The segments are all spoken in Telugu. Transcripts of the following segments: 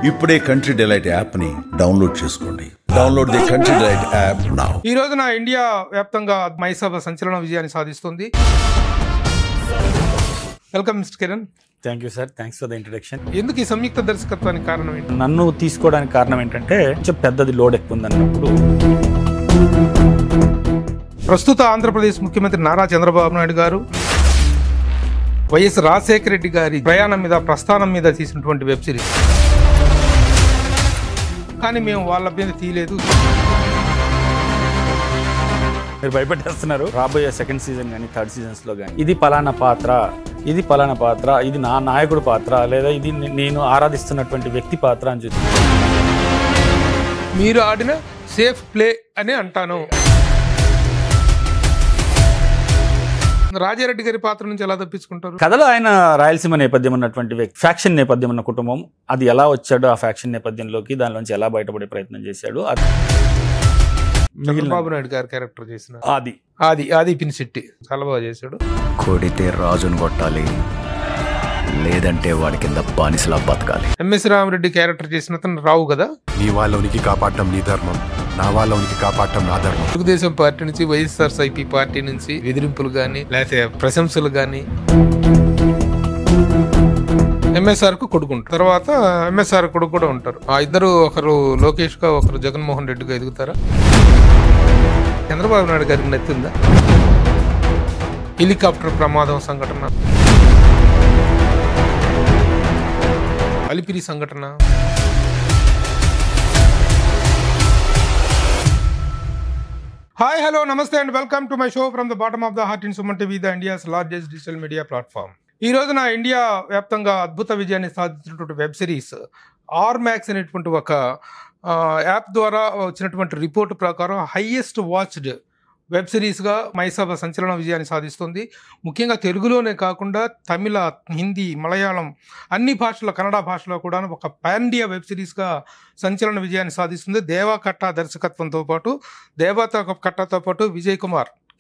ఇప్పుడే కంట్రీ డిలైట్ యాప్ ని డౌన్లోడ్ చేసుకోండి. Download the country delight app now. ఈ రోజున ఇండియా వ్యాప్తంగా మైసభ సంచలన విజయాన్ని సాధిస్తుంది. Welcome mister Kiran. Thank you sir, thanks for the introduction. ఎందుకు ఈ సంయుక్త దర్శకత్వానికి కారణం ఏంటి? నన్ను తీసుకోవడానికి కారణం ఏంటంటే కొంచెం పెద్దది లోడ్ ఎక్కువ ఉందన్నప్పుడు ప్రస్తుత ఆంధ్రప్రదేశ్ ముఖ్యమంత్రి నారా చంద్రబాబు నాయుడు గారు వైఎస్ రాజశేఖర రెడ్డి గారి ప్రయాణం మీద ప్రస్థానం మీద తీసినటువంటి వెబ్ సిరీస్, కానీ మేము వాళ్ళ మీద తీయలేదు. మీరు భయపెట్టేస్తున్నారు. రాబోయే సెకండ్ సీజన్ కానీ థర్డ్ సీజన్స్ లో కానీ ఇది పలానా పాత్ర, ఇది పలానా పాత్ర, ఇది నా నాయకుడు పాత్ర, లేదా ఇది నేను ఆరాధిస్తున్నటువంటి వ్యక్తి పాత్ర అని చెప్పి మీరు ఆడిన సేఫ్ ప్లే అని అంటాను. రాజారెడ్డి గారి పాత్ర నుంచి ఎలా తప్పించుకుంటారు? కథలో ఆయన రాయలసీమ నేపథ్యం ఉన్నటువంటి వ్యక్తి, ఫ్యాక్షన్ నేపథ్యం ఉన్న కుటుంబం, అది ఎలా వచ్చాడో ఆ ఫ్యాక్షన్ నేపథ్యంలోకి, దానిలోంచి ఎలా బయటపడే ప్రయత్నం చేశాడు. చంద్రబాబు నాయుడు గారి క్యారెక్టర్ చేసిన ఆది పినిశెట్టి చాలా బాగా చేశాడు. కొడితే రాజును కొట్టాలి, లేదంటే వాడి కింద బానిసలా బతకాలి. ఎంఎస్ రామరెడ్డి క్యారెక్టర్ చేసిన అతను రావు కదా. నీ వాళ్ళ ఉనికి కాపాడటం నీ ధర్మం, నా వాళ్ళ ఉనికి కాపాడటం నా ధర్మం. తెలుగుదేశం పార్టీ నుంచి వైఎస్ఆర్సీపీ పార్టీ నుంచి ఎదిరింపులు గాని లేకపోతే ప్రశంసలు గాని ఎంఎస్ఆర్ కు కొడుకుంటారు. తర్వాత ఎంఎస్ఆర్ కొడుకు కూడా ఉంటారు. ఆ ఇద్దరు, ఒకరు లోకేష్ గా ఒకరు జగన్మోహన్ రెడ్డిగా ఎదుగుతారా? చంద్రబాబు నాయుడు గారికి నచ్చిందా హెలికాప్టర్ ప్రమాదం సంఘటన, అలిపిరి సంఘటన? హాయ్, హలో, నమస్తే and welcome to my show from the bottom of the heart in Suman TV, the India's largest digital media platform. ఈ రోజున ఇండియా వ్యాప్తంగా అద్భుత విజయాన్ని సాధించినటువంటి వెబ్ సిరీస్ ఆర్మాక్స్ అనేటువంటి ఒక యాప్ ద్వారా వచ్చినటువంటి రిపోర్టు ప్రకారం హైయెస్ట్ వాచ్డ్ వెబ్ సిరీస్గా మైసభ సంచలన విజయాన్ని సాధిస్తుంది. ముఖ్యంగా తెలుగులోనే కాకుండా తమిళ, హిందీ, మలయాళం అన్ని భాషల్లో, కన్నడ భాషలో కూడా ఒక పాన్ ఇండియా వెబ్ సిరీస్గా సంచలన విజయాన్ని సాధిస్తుంది. దేవా కట్టా దర్శకత్వంతో పాటు, కట్టాతో పాటు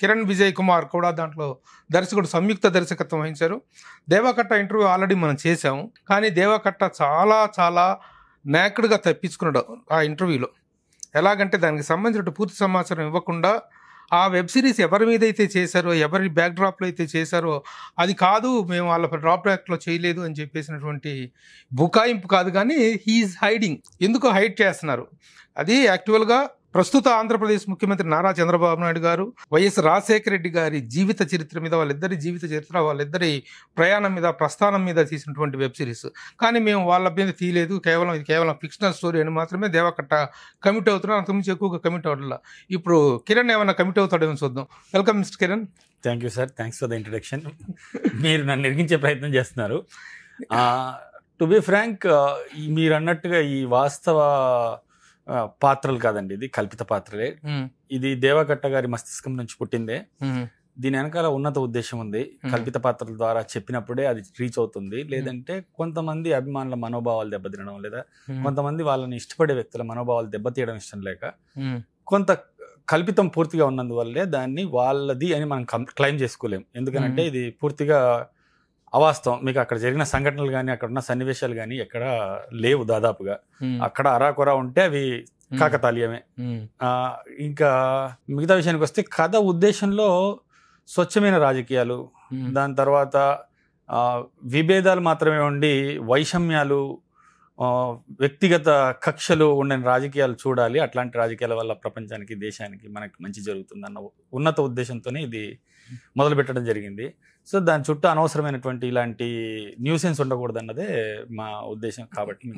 కిరణ్ విజయ్ కుమార్ కూడా దాంట్లో దర్శకుడు సంయుక్త దర్శకత్వం వహించారు. దేవాకట్ట ఇంటర్వ్యూ ఆల్రెడీ మనం చేసాము, కానీ దేవాకట్ట చాలా చాలా నేకుడుగా తప్పించుకున్నాడు ఆ ఇంటర్వ్యూలో. ఎలాగంటే దానికి సంబంధించిన పూర్తి సమాచారం ఇవ్వకుండా ఆ వెబ్ సిరీస్ ఎవరి మీద అయితే చేశారో, ఎవరి బ్యాక్ డ్రాప్లో అయితే చేశారో అది కాదు, మేము వాళ్ళ డ్రాప్ బ్యాక్లో చేయలేదు అని చెప్పేసినటువంటి బుకాయింపు కాదు, కానీ హీఈస్ హైడింగ్. ఎందుకో హైడ్ చేస్తున్నారు. అది యాక్చువల్గా ప్రస్తుత ఆంధ్రప్రదేశ్ ముఖ్యమంత్రి నారా చంద్రబాబు నాయుడు గారు వైఎస్ రాజశేఖర రెడ్డి గారి జీవిత చరిత్ర మీద, వాళ్ళిద్దరి జీవిత చరిత్ర, వాళ్ళిద్దరి ప్రయాణం మీద ప్రస్థానం మీద తీసినటువంటి వెబ్ సిరీస్, కానీ మేము వాళ్ళ మీద తీయలేదు, ఇది కేవలం ఫిక్షనల్ స్టోరీ అని మాత్రమే దేవకట్ట కమిట్ అవుతున్నారు. అంతకుమించి ఎక్కువగా కమిట్ అవ్వట్లా. ఇప్పుడు కిరణ్ ఏమైనా కమిట్ అవుతాడేమో చూద్దాం. Welcome mister Kiran. Thank you sir, thanks for the introduction. మీరు నన్ను ఎరిగించే ప్రయత్నం చేస్తున్నారు. టు బి ఫ్రాంక్, మీరు అన్నట్టుగా ఈ వాస్తవ పాత్రలు కాదండి, ఇది కల్పిత పాత్రలే. ఇది దేవకట్ట గారి మస్తిష్కం నుంచి పుట్టిందే. దీని వెనకాల ఉన్నత ఉద్దేశం ఉంది. కల్పిత పాత్రల ద్వారా చెప్పినప్పుడే అది రీచ్ అవుతుంది. లేదంటే కొంతమంది అభిమానుల మనోభావాలు దెబ్బతినడం, లేదా కొంతమంది వాళ్ళని ఇష్టపడే వ్యక్తుల మనోభావాలు దెబ్బతీయడం ఇష్టం లేక కొంత కల్పితం పూర్తిగా ఉన్నందువల్లే దాన్ని వాళ్ళది అని మనం క్లెయిమ్ చేసుకోలేం. ఎందుకంటే ఇది పూర్తిగా అవాస్తవం. మీకు అక్కడ జరిగిన సంఘటనలు కానీ, అక్కడ ఉన్న సన్నివేశాలు కానీ ఎక్కడ లేవు దాదాపుగా. అక్కడ అరాకొరా ఉంటే అవి కాకతాళీయమే. ఇంకా మిగతా విషయానికి వస్తే, కథ ఉద్దేశంలో స్వచ్ఛమైన రాజకీయాలు, దాని తర్వాత విభేదాలు మాత్రమే ఉండి వైషమ్యాలు, వ్యక్తిగత కక్షలు ఉండే రాజకీయాలు చూడాలి. అట్లాంటి రాజకీయాల వల్ల ప్రపంచానికి, దేశానికి, మనకి మంచి జరుగుతుందన్న ఉన్నత ఉద్దేశంతోనే ఇది మొదలు పెట్టడం జరిగింది. సో దాని చుట్టూ అనవసరమైనటువంటి ఇలాంటి న్యూసెన్స్ ఉండకూడదు అన్నదే మా ఉద్దేశం. కాబట్టి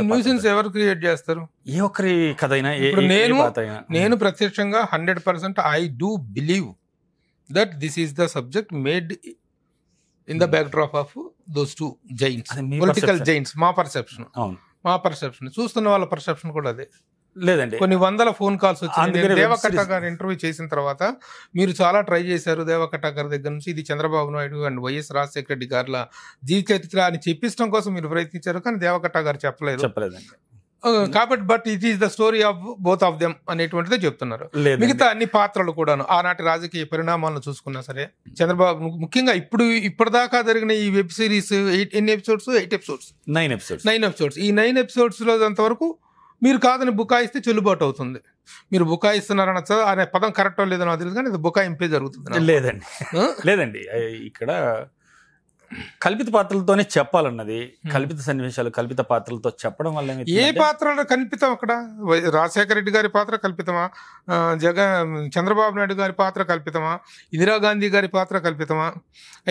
న్యూసెన్స్ ఎవరు క్రియేట్ చేస్తారు? ఏ ఒక్కరి కథ అయినా, నేను ప్రత్యక్షంగా 100% I do believe that this is the subject made in the back drop of those two Giants, political Giants. మా పర్సెప్షన్ చూస్తున్న వాళ్ళ పర్సెప్షన్ కూడా అదే. లేదండి, కొన్ని వందల ఫోన్ కాల్స్ వచ్చాయి. దేవకట్ట గారు ఇంటర్వ్యూ చేసిన తర్వాత మీరు చాలా ట్రై చేశారు దేవకట్ట గారి దగ్గర నుంచి, ఇది చంద్రబాబు నాయుడు అండ్ వైఎస్ రాజశేఖర రెడ్డి గారిల జీవిత చరిత్ర అని చెప్పించడం కోసం మీరు ప్రయత్నించారు, కానీ దేవకట్ట గారు చెప్పలేదండి. కాబట్టి but it is the story of both of them అనేటువంటిదే చెప్తున్నారు. లేదండి. మిగతా అన్ని పాత్రలు కూడాను ఆనాటి రాజకీయ పరిణామాలను చూసుకున్నా సరే చంద్రబాబు ముఖ్యంగా ఇప్పటిదాకా జరిగిన ఈ వెబ్ సిరీస్ 8 ఎపిసోడ్స్ 9 ఎపిసోడ్స్ ఈ 9 ఎపిసోడ్స్లో అంతవరకు మీరు కాదని బుకాయిస్తే చెల్లుబాటు అవుతుంది. మీరు బుకాయిస్తున్నారనొచ్చా అనే పదం కరెక్టో లేదో నాకు తెలియదు కానీ ఇది బుకాయింపే జరుగుతుంది. లేదండి ఇక్కడ కల్పిత పాత్రలతోనే చెప్పాలన్నది, కల్పిత సన్నివేశాలు కల్పిత పాత్రలతో చెప్పడం వల్ల ఏ పాత్రలో కల్పితం? అక్కడ రాజశేఖర రెడ్డి గారి పాత్ర కల్పితమా, చంద్రబాబు నాయుడు గారి పాత్ర కల్పితమా, ఇందిరాగాంధీ గారి పాత్ర కల్పితమా,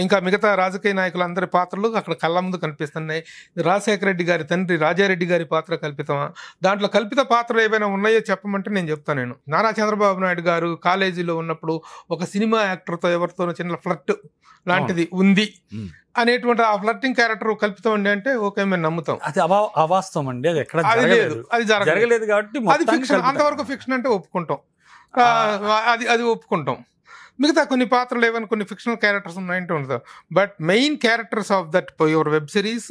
ఇంకా మిగతా రాజకీయ నాయకులందరి పాత్రలు అక్కడ కళ్ళ ముందు కనిపిస్తున్నాయి. రాజశేఖర రెడ్డి గారి తండ్రి రాజారెడ్డి గారి పాత్ర కల్పితమా? దాంట్లో కల్పిత పాత్రలు ఏవైనా ఉన్నాయో చెప్పమంటే నేను చెప్తాను. నేను నారా చంద్రబాబు నాయుడు గారు కాలేజీలో ఉన్నప్పుడు ఒక సినిమా యాక్టర్తో ఎవరితోనో చిన్న ఫ్లర్ట్ లాంటిది ఉంది అనేటువంటి ఆ ఫ్లర్టింగ్ క్యారెక్టర్ కల్పితం అండి అంటే ఓకే మేము నమ్ముతాం. అది అవాస్తవం అండి, అది ఎక్కడ అది జరగలేదు కాబట్టి అది ఫిక్షన్. అంతవరకు ఫిక్షన్ అంటే ఒప్పుకుంటాం, అది ఒప్పుకుంటాం. మిగతా కొన్ని పాత్రలు ఏమైనా కొన్ని ఫిక్షనల్ క్యారెక్టర్స్ ఉన్నాయంటే ఉంటుంది. But main characters of that your web series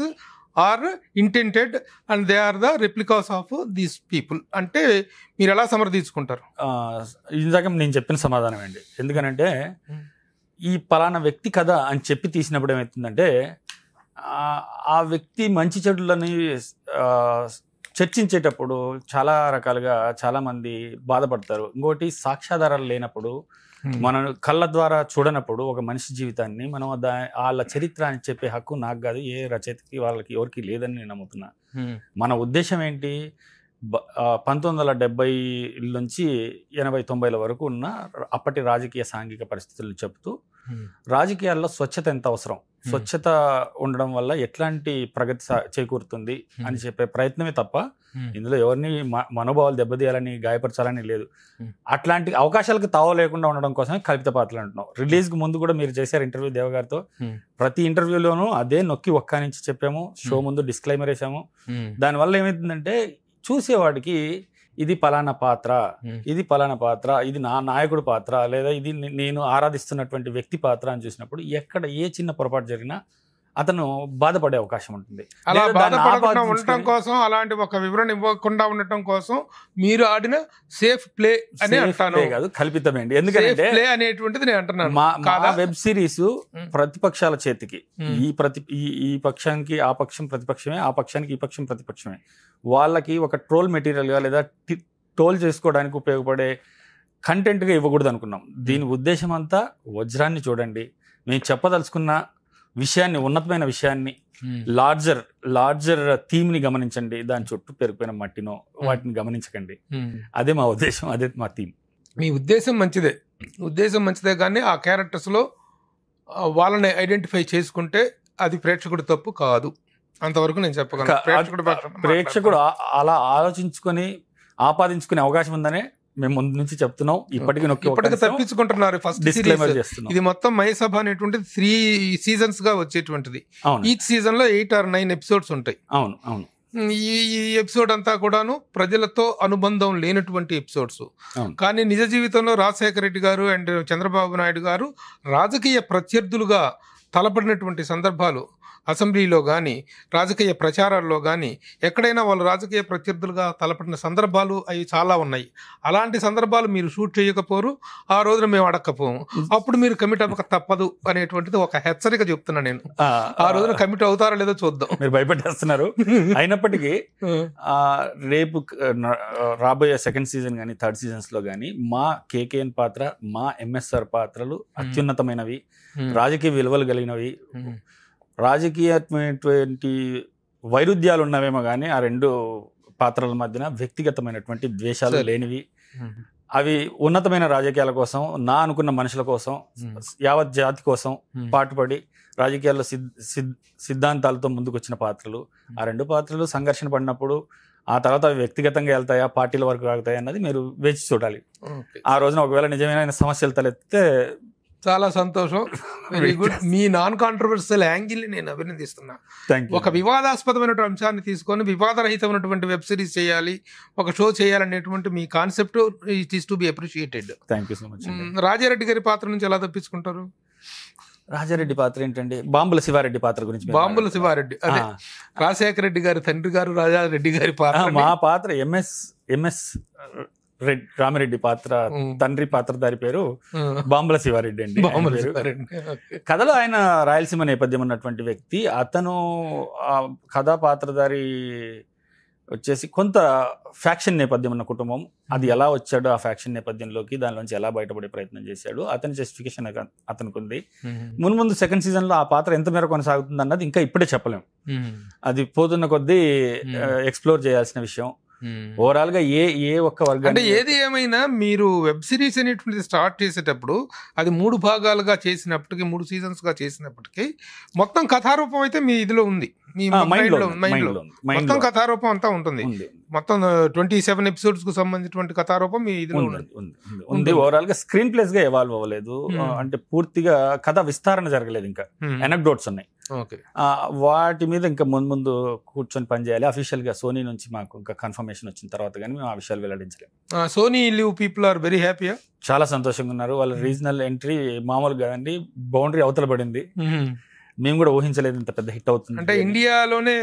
are intended and they are the replicas of these people అంటే మీరు ఎలా సమర్థించుకుంటారు? ఇందాక నేను చెప్పిన సమాధానం అండి. ఎందుకనంటే ఈ పలానా వ్యక్తి కథ అని చెప్పి తీసినప్పుడు ఏమవుతుందంటే ఆ వ్యక్తి మంచి చెడులని చర్చించేటప్పుడు చాలా రకాలుగా చాలామంది బాధపడతారు. ఇంకోటి సాక్ష్యాధారాలు లేనప్పుడు, మనం కళ్ళ ద్వారా చూడనప్పుడు ఒక మనిషి జీవితాన్ని మనం వాళ్ళ చరిత్ర అని చెప్పే హక్కు నాకు కాదు, ఏ రచయితకి వాళ్ళకి ఎవరికి లేదని నేను నమ్ముతున్నా. మన ఉద్దేశం ఏంటి? 1970 నుంచి 80-90 వరకు ఉన్న అప్పటి రాజకీయ సాంఘిక పరిస్థితులను చెప్తూ రాజకీయాల్లో స్వచ్ఛత ఎంత అవసరం, స్వచ్ఛత ఉండడం వల్ల ఎట్లాంటి ప్రగతి చేకూరుతుంది అని చెప్పే ప్రయత్నమే తప్ప ఇందులో ఎవరిని మనోభావాలు దెబ్బతీయాలని గాయపరచాలని లేదు. అట్లాంటి అవకాశాలకు తావ లేకుండా ఉండడం కోసమే కల్పిత పాత్రలు అంటున్నాం. రిలీజ్కి ముందు కూడా మీరు చేశారు ఇంటర్వ్యూ దేవ గారితో, ప్రతి ఇంటర్వ్యూలోనూ అదే నొక్కి ఒక్క నుంచి చెప్పాము, షో ముందు డిస్క్లైమర్ వేసాము. దానివల్ల ఏమైతుందంటే చూసేవాడికి ఇది పలానా పాత్ర, ఇది పలానా పాత్ర, ఇది నా నాయకుడు పాత్ర, లేదా ఇది నేను ఆరాధిస్తున్నటువంటి వ్యక్తి పాత్ర అని చూసినప్పుడు ఎక్కడ ఏ చిన్న పొరపాటు జరిగినా అతను బాధపడే అవకాశం ఉంటుంది. అలా బాధపడకుండా ఉండటం కోసం, అలాంటి ఒక వివరణ ఇవ్వకుండా ఉండటం కోసం మీరు ఆడిన సేఫ్ ప్లే అని అంటాను కాదు, కల్పితమేండి. ఎందుకంటే ప్లే అనేటువంటిది నేను అంటున్నాను. మా వెబ్ సిరీస్ ప్రతిపక్షాల చేతికి, ఈ పక్షానికి ఆ పక్షం ప్రతిపక్షమే, ఆ పక్షానికి ఈ పక్షం ప్రతిపక్షమే, వాళ్ళకి ఒక ట్రోల్ మెటీరియల్గా లేదా ట్రోల్ చేసుకోవడానికి ఉపయోగపడే కంటెంట్గా ఇవ్వకూడదు అనుకున్నాం. దీని ఉద్దేశం అంతా వజ్రాన్ని చూడండి, మేము చెప్పదలుచుకున్న విషయాన్ని, ఉన్నతమైన విషయాన్ని, లార్జర్ థీమ్ని గమనించండి, దాని చుట్టూ పెరిగిపోయిన మట్టినో వాటిని గమనించకండి. అదే మా ఉద్దేశం, అదే మా థీమ్. మీ ఉద్దేశం మంచిదే కానీ ఆ క్యారెక్టర్స్లో వాళ్ళని ఐడెంటిఫై చేసుకుంటే అది ప్రేక్షకుడి తప్పు కాదు, అంతవరకు నేను చెప్పగలను. ప్రేక్షకుడు అలా ఆలోచించుకొని ఆపాదించుకునే అవకాశం ఉందనే మేము ముందు నుంచి చెప్తున్నాం. ఇప్పటికీ తప్పించుకుంటున్నారు. ఫస్ట్ ఇది మొత్తం మయసభ అనేటువంటిది 3 seasons గా వచ్చేటువంటిది. ఈచ్ సీజన్ లో 8 or 9 ఎపిసోడ్స్ ఉంటాయి. అవును. ఈ ఎపిసోడ్ అంతా కూడాను ప్రజలతో అనుబంధం లేనటువంటి ఎపిసోడ్స్. కానీ నిజ జీవితంలో రాజశేఖర రెడ్డి గారు అండ్ చంద్రబాబు నాయుడు గారు రాజకీయ ప్రత్యర్థులుగా తలపడినటువంటి సందర్భాలు అసెంబ్లీలో కానీ రాజకీయ ప్రచారాల్లో కానీ ఎక్కడైనా వాళ్ళు రాజకీయ ప్రత్యర్థులుగా తలపడిన సందర్భాలు అవి చాలా ఉన్నాయి. అలాంటి సందర్భాలు మీరు షూట్ చేయకపోరు, ఆ రోజున మేము అడక్కపోము, అప్పుడు మీరు కమిట్ అవ్వక తప్పదు అనేటువంటిది ఒక హెచ్చరిక చెప్తున్నా నేను. ఆ రోజున కమిట్ అవుతారో లేదో చూద్దాం. మీరు భయపెట్టేస్తున్నారు. అయినప్పటికీ రేపు రాబోయే 2nd season కానీ 3rd seasons లో కానీ మా కేకేఎన్ పాత్ర, మా ఎంఎస్ఆర్ పాత్రలు అత్యున్నతమైనవి, రాజకీయ విలువలు కలిగినవి. రాజకీయమైనటువంటి వైరుధ్యాలు ఉన్నవేమో కానీ ఆ 2 పాత్రల మధ్యన వ్యక్తిగతమైనటువంటి ద్వేషాలు లేనివి. అవి ఉన్నతమైన రాజకీయాల కోసం, నా అనుకున్న మనుషుల కోసం, యావత్ జాతి కోసం పాటుపడి రాజకీయాల్లో సిద్ధాంతాలతో ముందుకు వచ్చిన పాత్రలు. ఆ 2 పాత్రలు సంఘర్షణ పడినప్పుడు ఆ తర్వాత వ్యక్తిగతంగా వెళ్తాయా, పార్టీల వరకు ఆగుతాయా అన్నది మీరు వేచి చూడాలి. ఆ రోజున ఒకవేళ నిజమైన సమస్యలు తలెత్తితే చాలా సంతోషం. Very good. మీ నాన్ కాంట్రవర్షియల్ యాంగిల్ని నేను అభినందిస్తున్నా. ఒక వివాదాస్పదమైనటువంటి అంశాన్ని తీసుకొని వివాదరహితమైనటువంటి వెబ్ సిరీస్ చేయాలి, ఒక షో చేయాలనేటువంటి మీ concept it is to be appreciated. Thank you so much. Rajareddy గారి పాత్ర నుంచి ఎలా తప్పించుకుంటారు? రాజారెడ్డి పాత్ర ఏంటండి, బాంబుల శివారెడ్డి పాత్ర గురించి మీరు బాంబుల మాట్లాడుతున్నారు. శివారెడ్డి అదే రాజశేఖర రెడ్డి గారి తండ్రి గారు రాజారెడ్డి గారి పాత్ర మా పాత్ర ఎంఎస్ రామిరెడ్డి పాత్ర, తండ్రి పాత్రధారి పేరు బాంబుల శివారెడ్డి అండి. బాంబుల ఆయన పేరు. శివారెడ్డి. కథలో ఆయన రాయలసీమ నేపథ్యం ఉన్నటువంటి వ్యక్తి. అతను ఆ కథా పాత్రధారి వచ్చేసి కొంత ఫ్యాక్షన్ నేపథ్యం ఉన్న కుటుంబం. అది ఎలా వచ్చాడు ఆ ఫ్యాక్షన్ నేపథ్యంలోకి, దానిలోంచి ఎలా బయటపడే ప్రయత్నం చేశాడు, అతని జస్టిఫికేషన్ అతనికి ఉంది. ముందు సెకండ్ సీజన్ లో ఆ పాత్ర ఎంత మేర కొనసాగుతుంది అన్నది ఇంకా ఇప్పుడే చెప్పలేం. అది పోతున్న కొద్దీ ఎక్స్ప్లోర్ చేయాల్సిన విషయం. ఓవరాల్ గా ఏ ఒక్క వర్గం అంటే ఏది ఏమైనా మీరు వెబ్ సిరీస్ అనేటువంటిది స్టార్ట్ చేసేటప్పుడు అది 3 భాగాలుగా చేసినప్పటికీ, 3 సీజన్స్ గా చేసినప్పటికీ మొత్తం కథారూపం అయితే మీ ఇదిలో ఉంది, మీ మైండ్ లో మొత్తం కథారూపం అంతా ఉంటుంది. మొత్తం 27 ఎపిసోడ్స్ కు సంబంధించినటువంటి కథారూపం మీ ఇదిలో ఉంది. ఓవరాల్ గా స్క్రీన్ ప్లేస్ గా ఎవాల్వ్ అవ్వలేదు. అంటే పూర్తిగా కథ విస్తారణ జరగలేదు, ఇంకా ఎనక్డోట్స్ ఉన్నాయి. వాటి మీద ఇంకా ముందు కూర్చొని పనిచేయాలి. అఫీషియల్ గా సోనీ నుంచి మాకు ఇంకా కన్ఫర్మేషన్ వచ్చిన తర్వాత కానీ మేము ఆ విషయాలు వెల్లడించలేము. Sony LIV people are very happy, చాలా సంతోషంగా ఉన్నారు. వాళ్ళ రీజనల్ ఎంట్రీ మామూలుగా అండి, బౌండరీ అవతల పడింది. మేము కూడా ఊహించలేదు ఇంత పెద్ద హిట్ అవుతుంది. అంటే ఇండియాలోనే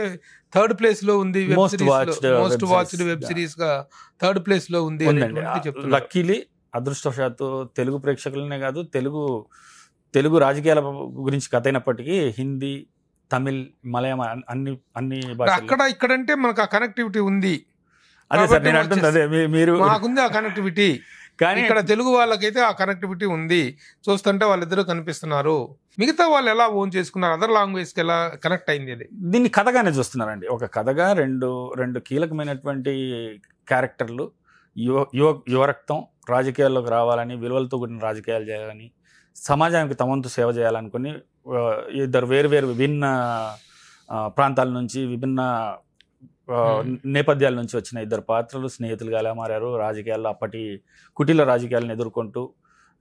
3rd ప్లేస్ లో ఉంది, మోస్ట్ వాచ్డ్ వెబ్ సిరీస్ గా 3rd ప్లేస్ లో ఉంది. లక్కీలీ అదృష్టవశాత్తు తెలుగు ప్రేక్షకులనే కాదు, తెలుగు రాజకీయాల గురించి కథ అయినప్పటికీ హిందీ, తమిళ్, మలయాళం అన్ని భాషలు అక్కడ ఇక్కడంటే మనకు ఆ కనెక్టివిటీ ఉంది. అదే సార్ నేను అంటుంది, అదే మీరు మాకుంది ఆ కనెక్టివిటీ. కానీ ఇక్కడ తెలుగు వాళ్ళకైతే ఆ కనెక్టివిటీ ఉంది. చూస్తుంటే వాళ్ళిద్దరూ కనిపిస్తున్నారు. మిగతా వాళ్ళు ఎలా ఓన్ చేసుకున్నారు, అదర్ లాంగ్వేజ్ కి ఎలా కనెక్ట్ అయింది? అది దీన్ని కథగానే చూస్తున్నారండి. ఒక కథగా రెండు కీలకమైనటువంటి క్యారెక్టర్లు, యువరక్తం రాజకీయాల్లోకి రావాలని, విలువలతో కూడిన రాజకీయాలు చేయాలని, సమాజానికి తమంతు సేవ చేయాలనుకుని ఇద్దరు వేరు విభిన్న ప్రాంతాల నుంచి, విభిన్న నేపథ్యాల నుంచి వచ్చిన ఇద్దరు పాత్రలు స్నేహితులుగా ఎలా మారారు, రాజకీయాల్లో అప్పటి కుటీల రాజకీయాలను ఎదుర్కొంటూ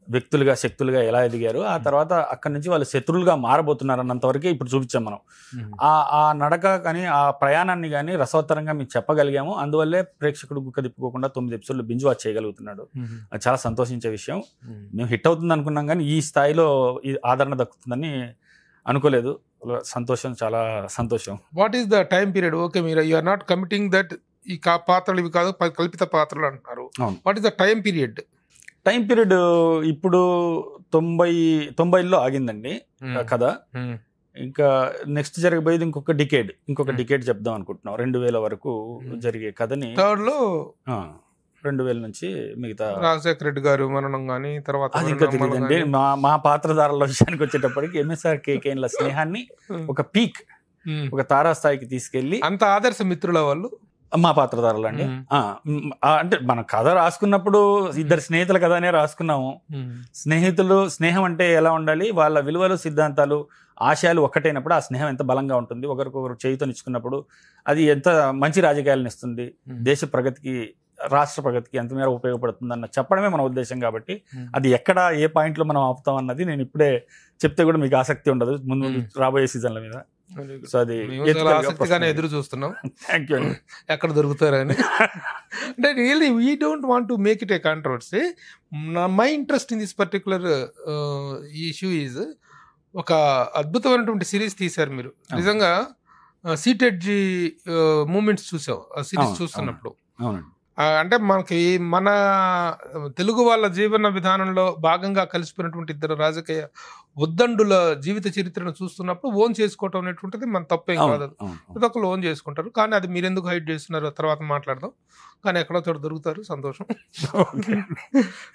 వ్యక్తులుగా, శక్తులుగా ఎలా ఎదిగారు, ఆ తర్వాత అక్కడి నుంచి వాళ్ళు శత్రువులుగా మారబోతున్నారు అన్నంతవరకే ఇప్పుడు చూపించాం మనం. ఆ నడక కానీ, ఆ ప్రయాణాన్ని కానీ రసవత్తరంగా మీకు చెప్పగలిగాము. అందువల్లే ప్రేక్షకుడు గుక్క తిప్పుకోకుండా 9 ఎపిసోడ్లు బింజ్ వాచ్ చేయగలుగుతున్నాడు. అది చాలా సంతోషించే విషయం. మేము హిట్ అవుతుంది అనుకున్నాం కానీ ఈ స్థాయిలో ఈ ఆదరణ దక్కుతుందని అనుకోలేదు. సంతోషం, చాలా సంతోషం. What is the time period? Okay, మీరు you are not committing that ఈ పాత్రలు ఇవి కాదు, కల్పిత పాత్రలు అంటున్నారు. What is the time period? Time period ఇప్పుడు 90లో ఆగిందండి కథ. ఇంకా నెక్స్ట్ జరగబోయేది ఇంకొక డికేడ్ చెప్దాం అనుకుంటున్నాం. 2000 వరకు జరిగే కథని 2000 నుంచి మిగతా రాజశేఖర రెడ్డి గారు మరణం కానీ తర్వాత అది ఇంకా తెలియదండి. మా పాత్రధారుల విషయానికి వచ్చేటప్పటికి ఎంఎస్ఆర్ కేకేన్ల స్నేహాన్ని ఒక పీక్, ఒక తారాస్థాయికి తీసుకెళ్లి, అంత ఆదర్శ మిత్రుల వాళ్ళు మా పాత్రధారులు అండి. అంటే మనం కథ రాసుకున్నప్పుడు ఇద్దరు స్నేహితుల కథనే రాసుకున్నాము. స్నేహం అంటే ఎలా ఉండాలి, వాళ్ళ విలువలు, సిద్ధాంతాలు, ఆశయాలు ఒక్కటైనప్పుడు ఆ స్నేహం ఎంత బలంగా ఉంటుంది, ఒకరికొకరు చేయుతనిచ్చుకున్నప్పుడు అది ఎంత మంచి రాజకీయాలను ఇస్తుంది, దేశ ప్రగతికి, రాష్ట్ర ప్రగతికి ఎంత మేర ఉపయోగపడుతుంది అన్న చెప్పడమే మన ఉద్దేశం. కాబట్టి అది ఎక్కడ ఏ పాయింట్లో మనం ఆపుతాం అన్నది నేను ఇప్పుడే చెప్తే కూడా మీకు ఆసక్తి ఉండదు ముందు రాబోయే సీజన్ల మీద. సో అది ఆసక్తిగానే ఎదురు చూస్తున్నాం. Thank you. ఎక్కడ దొరుకుతారని. అంటే really we don't want to make it A controversy. My interest in this particular issue is, ఒక అద్భుతమైనటువంటి సిరీస్ తీశారు మీరు. నిజంగా సీటెడ్జీ మూమెంట్స్ చూసావు ఆ సిరీస్ చూస్తున్నప్పుడు. అంటే మనకి మన తెలుగు వాళ్ళ జీవన విధానంలో భాగంగా కలిసిపోయినటువంటి ఇద్దరు రాజకీయ ఉద్దండుల జీవిత చరిత్రను చూస్తున్నప్పుడు ఓన్ చేసుకోవటం అనేటువంటిది మన తప్పేం కాదు. ఒకళ్ళు ఓన్ చేసుకుంటారు, కానీ అది మీరు ఎందుకు హైడ్ చేస్తున్నారు తర్వాత మాట్లాడదాం. కానీ ఎక్కడో చోట దొరుకుతారు, సంతోషం.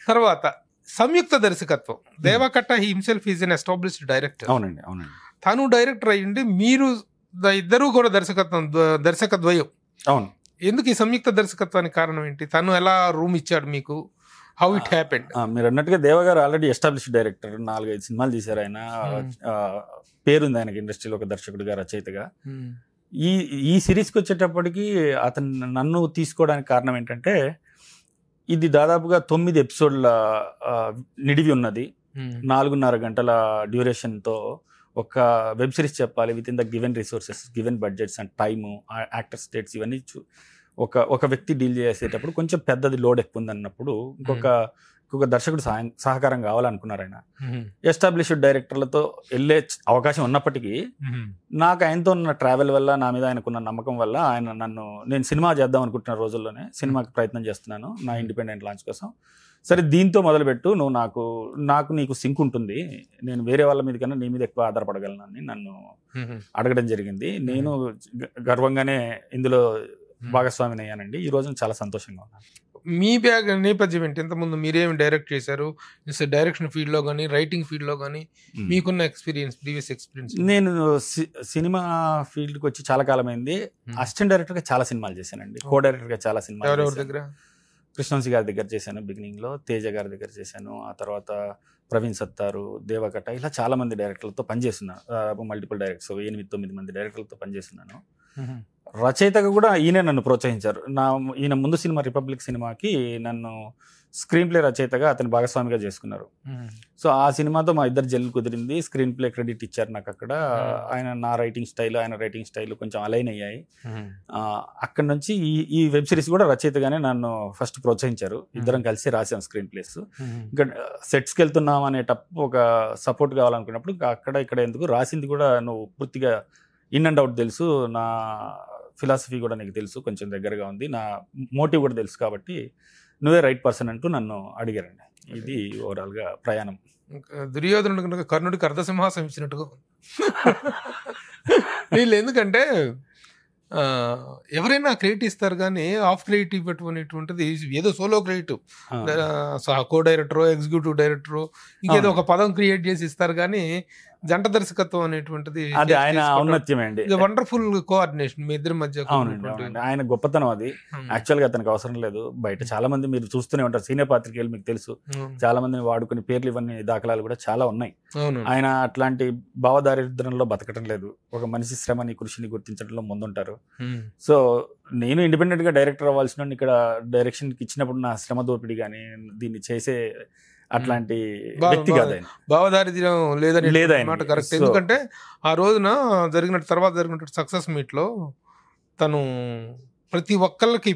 తర్వాత సంయుక్త దర్శకత్వం. Deva Katta himself is an established director. అవునండి. తను డైరెక్టర్ అయ్యింది, మీరు ఇద్దరు కూడా దర్శకద్వయం. అవును. ఎందుకు ఈ సంయుక్త దర్శకత్వానికి కారణం ఏంటి? తను ఎలా రూమ్ ఇచ్చాడు మీకు? How it happened? మీరు అన్నట్టుగా దేవ గారు ఆల్రెడీ ఎస్టాబ్లిష్డ్ డైరెక్టర్, 4-5 సినిమాలు తీశారు ఆయన. పేరుంది ఆయనకి ఇండస్ట్రీలో ఒక దర్శకుడిగా, రచయితగా. ఈ సిరీస్కి వచ్చేటప్పటికి అతను నన్ను తీసుకోవడానికి కారణం ఏంటంటే, ఇది దాదాపుగా 9 ఎపిసోడ్ల నిడివి ఉన్నది, 4.5 గంటల డ్యూరేషన్తో ఒక వెబ్ సిరీస్ చెప్పాలి with in the given resources, given budgets and time, actor states, ఇవన్నీ ఒక వ్యక్తి డీల్ చేసేటప్పుడు కొంచెం పెద్దది లోడ్ ఎక్కువ ఉంది అన్నప్పుడు ఇంకొక ఒక దర్శకుడు సహకారం కావాలనుకున్నారు ఆయన. ఎస్టాబ్లిష్డ్ డైరెక్టర్లతో వెళ్ళే అవకాశం ఉన్నప్పటికీ నాకు ఆయనతో ఉన్న ట్రావెల్ వల్ల, నా మీద ఆయనకున్న నమ్మకం వల్ల ఆయన నేను సినిమా చేద్దాం అనుకుంటున్న రోజుల్లోనే సినిమాకి ప్రయత్నం చేస్తున్నాను నా ఇండిపెండెంట్ లాంచ్ కోసం. సరే దీంతో మొదలుపెట్టు, నాకు నీకు సింక్ ఉంటుంది, నేను వేరే వాళ్ళ మీద కన్నా నీ మీద ఎక్కువ ఆధారపడగలనని నన్ను అడగడం జరిగింది. నేను గర్వంగానే ఇందులో భాగస్వామిని అయ్యానండి. ఈ రోజు చాలా సంతోషంగా ఉన్నాను. మీ నేపథ్యం ఏంటి? ఇంతకుముందు మీరేమి డైరెక్ట్ చేశారు? డైరెక్షన్ ఫీల్డ్లో కానీ, రైటింగ్ ఫీల్డ్లో కానీ మీకున్న ప్రీవియస్ ఎక్స్పీరియన్స్? నేను సినిమా ఫీల్డ్కి వచ్చి చాలా కాలమైంది. అసిస్టెంట్ డైరెక్టర్గా చాలా సినిమాలు చేశానండి. కో డైరెక్టర్గా చాలా సినిమాలు. ఎవరెవరి దగ్గర? కృష్ణవంశీ గారి దగ్గర చేశాను బిగినింగ్లో, తేజ గారి దగ్గర చేశాను, ఆ తర్వాత ప్రవీణ్ సత్తారు, దేవకట, ఇలా చాలా మంది డైరెక్టర్లతో పనిచేస్తున్నాను. మల్టిపుల్ డైరెక్టర్స్ 8-9 మంది డైరెక్టర్లతో పనిచేస్తున్నాను. రచయితగా కూడా ఈయన నన్ను ప్రోత్సహించారు. ఈయన ముందు సినిమా రిపబ్లిక్ సినిమాకి నన్ను స్క్రీన్ ప్లే రచయితగా అతని భాగస్వామిగా చేసుకున్నారు. సో ఆ సినిమాతో మా ఇద్దరు జల్లు కుదిరింది. స్క్రీన్ ప్లే క్రెడిట్ ఇచ్చారు నాకు అక్కడ. నా రైటింగ్ స్టైల్, ఆయన రైటింగ్ స్టైల్ కొంచెం అలైన్ అయ్యాయి. అక్కడ నుంచి ఈ వెబ్ సిరీస్ కూడా రచయితగానే నన్ను ఫస్ట్ ప్రోత్సహించారు. ఇద్దరం కలిసి రాసాం స్క్రీన్ ప్లేస్. ఇంకా సెట్స్కి వెళ్తున్నాం అనేటప్పుడు ఒక సపోర్ట్ కావాలనుకున్నప్పుడు ఇక్కడ ఎందుకు, రాసింది కూడా నువ్వు పూర్తిగా ఇన్ అండ్ అవుట్ తెలుసు, నా ఫిలాసఫీ కూడా నీకు తెలుసు, కొంచెం దగ్గరగా ఉంది, నా మోటివ్ కూడా తెలుసు, కాబట్టి నువ్వే రైట్ పర్సన్ అంటూ నన్ను అడిగారండి. ఇది ఓవరాల్గా ప్రయాణం. దుర్యోధనుడు కనుక కర్ణుడికి అర్ధసింహాసం ఇచ్చినట్టుగా వీళ్ళు. ఎందుకంటే ఎవరైనా క్రెడిట్ ఇస్తారు కానీ ఆఫ్ క్రెడిట్ ఇవ్వటువంటిది ఏదో సోలో క్రెడిట్, కో డైరెక్టరో ఎగ్జిక్యూటివ్ డైరెక్టరో ఇంకేదో ఒక పదం క్రియేట్ చేసి ఇస్తారు కానీ జంట దర్శకత్వం అనేటువంటిది అది ఆయన ఔన్నత్యమే అండి. వండర్ఫుల్ కోఆర్డినేషన్ మీ ఇద్దరి మధ్య. అవునండి, ఆయన గొప్పతనం అది. యాక్చువల్గా అతనికి అవసరం లేదు. బయట చాలా మంది మీరు చూస్తూనే ఉంటారు, సీనియర్ పాత్రికేయులు, మీకు తెలుసు, చాలా మందిని వాడుకుని పేర్లు ఇవన్నీ దాఖలాలు కూడా చాలా ఉన్నాయి. ఆయన అట్లాంటి భావదారిద్ర్యంలో బతకటం లేదు. ఒక మనిషి శ్రమని, కృషిని గుర్తించడంలో ముందుంటారు. సో నేను ఇండిపెండెంట్ గా డైరెక్టర్ అవ్వాల్సిన ఇక్కడ డైరెక్షన్కి ఇచ్చినప్పుడు నా శ్రమ దోపిడి కానీ దీన్ని చేసే అట్లాంటి వ్యక్తి కాదు. భావదారిద్ర్యం లేదని మాట కరెక్ట్. ఎందుకంటే ఆ రోజున తర్వాత జరిగిన సక్సెస్ మీట్ లో తను ప్రతి ఒక్కళ్ళకి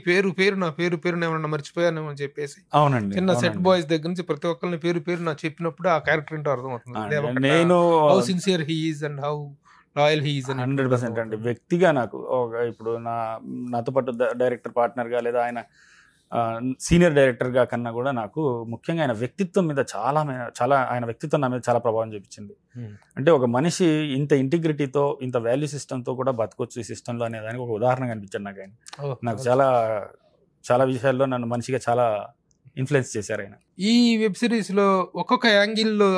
నా పేరు ఏమన్నా మర్చిపోయానేమో అని చెప్పేసి, అవునండి, చిన్న సెట్ బాయ్స్ దగ్గర నుంచి ప్రతి ఒక్కరిని పేరు నా చెప్పినప్పుడు ఆ క్యారెక్టర్ ఏంటో అర్థమవుతుంది. నేను how sincere he is and how royal he is 100% అండి. వ్యక్తిగా నాకు ఇప్పుడు నాతో పాటు డైరెక్టర్ పార్ట్నర్గా లేదా ఆయన సీనియర్ డైరెక్టర్గా కన్నా కూడా నాకు ముఖ్యంగా ఆయన వ్యక్తిత్వం మీద చాలా ఆయన వ్యక్తిత్వం నా మీద చాలా ప్రభావం చూపించింది. అంటే ఒక మనిషి ఇంత ఇంటిగ్రిటీతో, ఇంత వాల్యూ సిస్టమ్తో కూడా బతకొచ్చు ఈ సిస్టంలో అనే దానికి ఒక ఉదాహరణ కనిపించాడు నాకు ఆయన. నాకు చాలా విషయాల్లో నన్ను మనిషిగా చాలా ఇన్ఫ్లుయెన్స్ చేశారు ఆయన. ఈ వెబ్ సిరీస్ లో ఒక్కొక్క యాంగిల్లో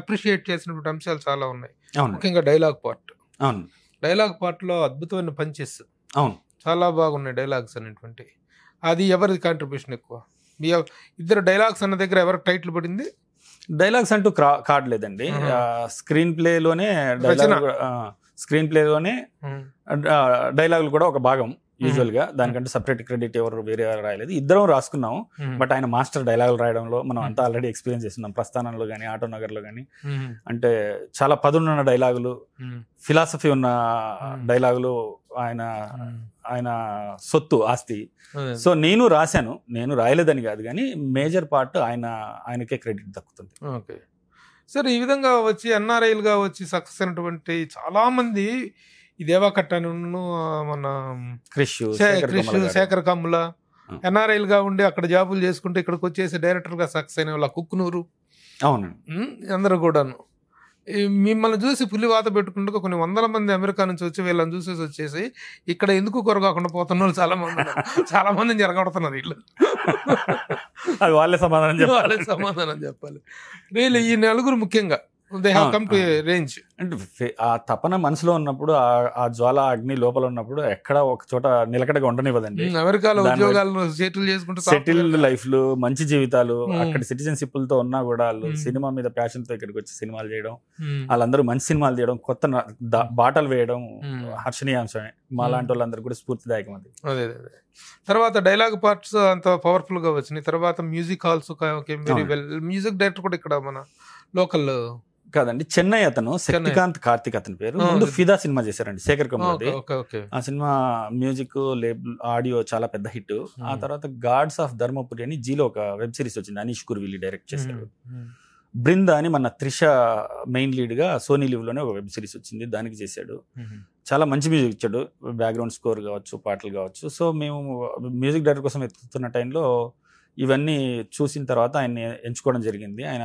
అప్రిషియేట్ చేసినటువంటి అంశాలు చాలా ఉన్నాయి. ముఖ్యంగా డైలాగ్ పార్ట్. అవును, డైలాగ్ పార్ట్ లో అద్భుతమైన పంచెస్. అవును, చాలా బాగున్నాయి డైలాగ్స్ అనేటువంటి. అది ఎవరిది కాంట్రిబ్యూషన్ ఎక్కువ? మీ ఇద్దరు డైలాగ్స్ అన్న దగ్గర ఎవరికి టైటిల్ పడింది? డైలాగ్స్ అంటూ కార్డ్ లేదండి. స్క్రీన్ ప్లేలోనే డైలాగులు కూడా ఒక భాగం. యూజువల్ గా దానికంటే సపరేట్ క్రెడిట్ ఎవరు వేరే రాయలేదు, ఇద్దరం రాసుకున్నాము. బట్ ఆయన మాస్టర్ డైలాగులు రాయడంలో మనం అంతా ఆల్రెడీ ఎక్స్పీరియన్స్ చేస్తున్నాం. ప్రస్థానంలో కానీ, ఆటో నగర్ లో కానీ, అంటే చాలా పదునున్న డైలాగులు, ఫిలాసఫీ ఉన్న డైలాగులు ఆయన సొత్తు, ఆస్తి. సో నేను రాయలేదని కాదు కానీ మేజర్ పార్ట్ ఆయనకే క్రెడిట్ దక్కుతుంది. ఓకే సార్, ఈ విధంగా వచ్చి ఎన్ఆర్ఐలుగా వచ్చి సక్సెస్ అయినటువంటి చాలా మంది, ఈ దేవాకట్టను, మన క్రిష్, శేఖర్ కమ్ముల ఎన్ఆర్ఐలుగా ఉండి అక్కడ జాబులు చేసుకుంటే ఇక్కడికి వచ్చేసి డైరెక్టర్గా సక్సెస్ అయిన వాళ్ళ కుక్కునూరు, అవునండి, అందరూ కూడాను మిమ్మల్ని చూసి పులివాత పెట్టుకుంటూ కొన్ని వందల మంది అమెరికా నుంచి వచ్చి వీళ్ళని వచ్చేసి ఇక్కడ ఎందుకు కొరగాకుండా పోతున్న వాళ్ళు చాలా మందిని జరగొడుతున్నారు వీళ్ళు. అది వాళ్ళే సమాధానం చెప్పాలి. రియల్లీ ఈ నలుగురు ముఖ్యంగా they have come to A range. అంటే ఆ తపన మనసులో ఉన్నప్పుడు, ఆ జ్వాల అగ్ని లోపల ఉన్నప్పుడు ఎక్కడ ఒక చోట నిలకడగా ఉండనివ్వదండి. అమెరికాలో ఉద్యోగాలను సెటిల్డ్ లైఫ్లు, మంచి జీవితాలు, అక్కడ సిటిజన్షిప్ లతో ఉన్నా కూడా వాళ్ళు సినిమా మీద ప్యాషన్ తో ఇక్కడికి వచ్చి సినిమాలు చేయడం, వాళ్ళందరూ మంచి సినిమాలు చేయడం, కొత్త బాటలు వేయడం హర్షణీయాంశమే. మా లాంటి వాళ్ళందరూ కూడా స్ఫూర్తిదాయకం అది. అదే తర్వాత డైలాగ్ పార్ట్స్ అంత పవర్ఫుల్ గా వచ్చినాయి. తర్వాత music halls very well. Music director కూడా ఇక్కడ మన లోకల్ కాదండి, చెన్నై అతను శక్తికాంత్ కార్తిక్ అతని పేరు. ముందు ఫిదా సినిమా చేశారండి శేఖర్ కమలది. ఆ సినిమా మ్యూజిక్ లేబుల్ ఆడియో చాలా పెద్ద హిట్. ఆ తర్వాత గాడ్స్ ఆఫ్ ధర్మపురి అని జీలో ఒక వెబ్ సిరీస్ వచ్చింది, అనీష్ కుర్విల్లి డైరెక్ట్ చేశారు. బృంద అని మన త్రిష మెయిన్ లీడ్ గా సోనీ లివ్ లోనే ఒక వెబ్ సిరీస్ వచ్చింది, దానికి చేశాడు. చాలా మంచి మ్యూజిక్ ఇచ్చాడు, బ్యాక్గ్రౌండ్ స్కోర్ కావచ్చు, పాటలు కావచ్చు. సో మేము మ్యూజిక్ డైరెక్టర్ కోసం ఎత్తుతున్న టైంలో ఇవన్నీ చూసిన తర్వాత ఆయన్ని ఎంచుకోవడం జరిగింది. ఆయన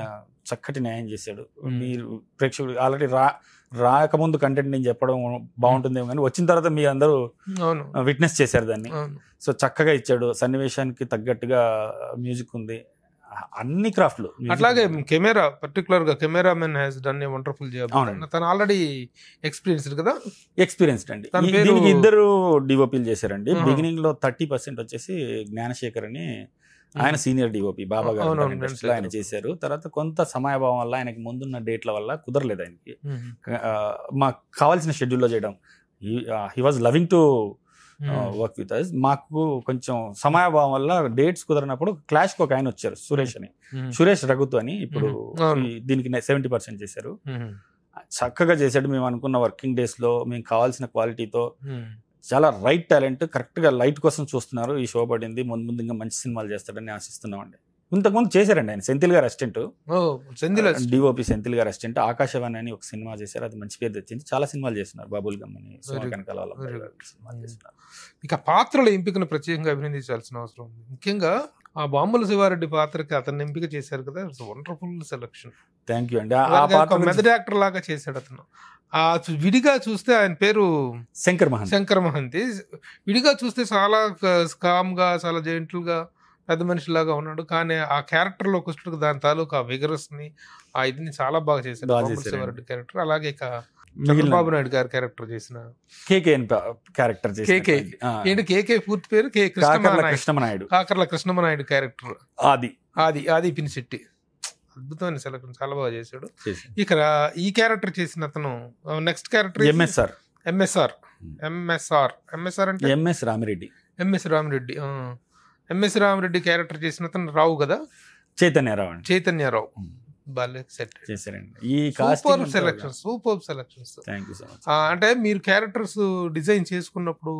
చక్కటి న్యాయం చేశాడు. మీరు ప్రేక్షకులు ఆల్రెడీ రాకముందు కంటెంట్ నేను చెప్పడం బాగుంటుందేమో కానీ వచ్చిన తర్వాత మీ అందరూ విట్నెస్ చేశారు దాన్ని. సో చక్కగా ఇచ్చాడు, సన్నివేశానికి తగ్గట్టుగా మ్యూజిక్ ఉంది, అన్ని క్రాఫ్ట్లు. అట్లాగే కెమెరా, పర్టికులర్ గా cameraman has done a wonderful job. తను ఆల్రెడీ ఎక్స్పీరియన్స్డ్ కదా, ఎక్స్పీరియన్స్డ్ అండి. దీనికి ఇద్దరు డిఓపీలు చేశారండి. బిగినింగ్ లో 30% వచ్చేసి జ్ఞానశేఖర్ అని, ఆయన సీనియర్ డిఓపి బాబా గారు ఆయన చేశారు. తర్వాత కొంత సమయభావం వల్ల ఆయనకి ముందున్న డేట్ల వల్ల కుదరలేదు ఆయనకి మాకు కావాల్సిన షెడ్యూల్లో చేయడం. He was loving to work with us. మాకు కొంచెం సమయభావం వల్ల డేట్స్ కుదరనప్పుడు క్లాష్కి ఒక ఆయన వచ్చారు, సురేష్ రఘుతు అని. ఇప్పుడు దీనికి 70% చేశారు. చక్కగా చేశాడు. మేము అనుకున్న వర్కింగ్ డేస్ లో మేము కావాల్సిన క్వాలిటీతో, చాలా రైట్ టాలెంట్, కరెక్ట్ గా లైట్ కోసం చూస్తున్నారు. ఈ షో పడింది, ముందు ఇంకా మంచి సినిమాలు చేస్తాడని ఆశిస్తున్నామండి. ఇంతకుముందు చేశారండి ఆయన, సెంథిల్ గారు అసిస్టెంట్, డిఓపి సెంథిల్ గారు అసిస్టెంట్. ఆకాశవాణి అని ఒక సినిమా చేశారు, అది మంచి పేరు తెచ్చింది. చాలా సినిమాలు చేస్తున్నారు, బాబుల్ గమ్మని, సినిమాలు చేస్తున్నారు. ఇక పాత్రల ఎంపికను ప్రత్యేకంగా అభినందించాల్సిన అవసరం ఉంది. ముఖ్యంగా ఆ బాంబుల శివారెడ్డి పాత్రకి అతన్ని ఎంపిక చేశారు కదా, వండర్ఫుల్ సెలక్షన్. థ్యాంక్ యూ అండి. మెథడ్ యాక్టర్ లాగా చేశాడు అతను. విడిగా చూస్తే ఆయన పేరు శంకర్ మహంతి. విడిగా చూస్తే చాలా కామ్ గా, చాలా జెంటిల్ గా, పెద్ద మనిషిలాగా ఉన్నాడు. కానీ ఆ క్యారెక్టర్ లో కూర్చుంటే దాని తాలూకు ఆ విగరస్ ని, ఆ ఇదిని చాలా బాగా చేశాడు బాంబుల శివారెడ్డి క్యారెక్టర్. అలాగే ఇక చంద్రబాబు నాయుడు గారి క్యారెక్టర్ చేసిన క్యారెక్టర్ కేకే పూర్తి పేరు కృష్ణమనాయుడు, కాకర్ల కృష్ణమనాయుడు క్యారెక్టర్ ఆది పినిశెట్టి. అద్భుతమైన సెలక్షన్, చాలా బాగా చేశాడు. ఇక్కడ ఈ క్యారెక్టర్ చేసిన అతను నెక్స్ట్ క్యారెక్టర్ ఎంఎస్ఆర్ అంటే ఎంఎస్ రామిరెడ్డి క్యారెక్టర్ చేసిన అతను రావు కదా, చైతన్యరావు. సెట్ చేశారండి. ఈ సూపర్ సెలక్షన్స్. అంటే మీరు క్యారెక్టర్స్ డిజైన్ చేసుకున్నప్పుడు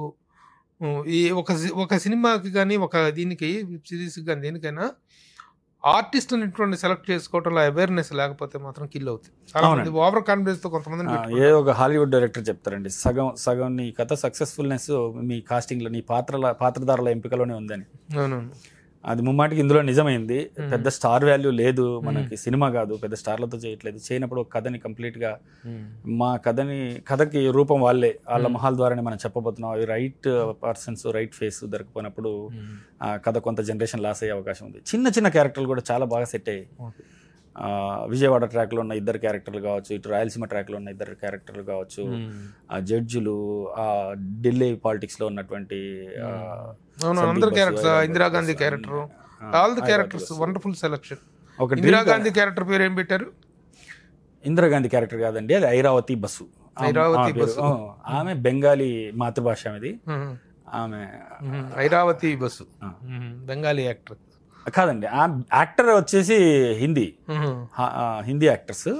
ఈ ఒక సినిమాకి కానీ, ఒక దీనికి వెబ్ సిరీస్ కానీ, దేనికైనా ఆర్టిస్ట్ అనేటువంటి సెలెక్ట్ చేసుకోవటంలో అవేర్నెస్ లేకపోతే మాత్రం కిల్ అవుతుంది. చాలా మంది ఓవర్ కాన్ఫిడెన్స్ తో కొంతమంది ఏదో ఒక హాలీవుడ్ డైరెక్టర్ చెప్తారండి, సగం నీ కథ సక్సెస్ఫుల్నెస్ మీ కాస్టింగ్ లో, నీ పాత్రధారుల ఎంపికలోనే ఉందని. అది ముమ్మాటికి ఇందులో నిజమైంది. పెద్ద స్టార్ వాల్యూ లేదు మనకి, సినిమా కాదు, పెద్ద స్టార్లతో చేయట్లేదు. చేయనప్పుడు ఒక కథని కంప్లీట్ గా, మా కథకి రూపం వాళ్ళ మొహాల ద్వారానే మనం చెప్పబోతున్నాం. రైట్ పర్సన్స్, రైట్ ఫేస్ దొరకపోయినప్పుడు ఆ కథ కొంత జనరేషన్ లాస్ అయ్యే అవకాశం ఉంది. చిన్న క్యారెక్టర్లు కూడా చాలా బాగా సెట్ అయ్యాయి. విజయవాడ ట్రాక్ లో ఉన్న ఇద్దరు క్యారెక్టర్లు కావచ్చు, ఇటు రాయలసీమ ట్రాక్ లో ఉన్న ఇద్దరు క్యారెక్టర్లు కావచ్చు, ఆ జడ్జిలు, ఆ ఢిల్లీ పాలిటిక్స్ లో ఉన్నటువంటి Indira Gandhi character, all the characters wonderful selection. Indira Gandhi character పేరు ఏం పెట్టారు? ఇందిరాగాంధీ క్యారెక్టర్ కాదండి, అది ఐరావతి బస్సు. ఆమె బెంగాలీ మాతృభాష అనేది. ఆమె ఐరావతి బస్సు బెంగాలీ యాక్టర్ కాదండి, ఆ యాక్టర్ వచ్చేసి హిందీ యాక్టర్స్.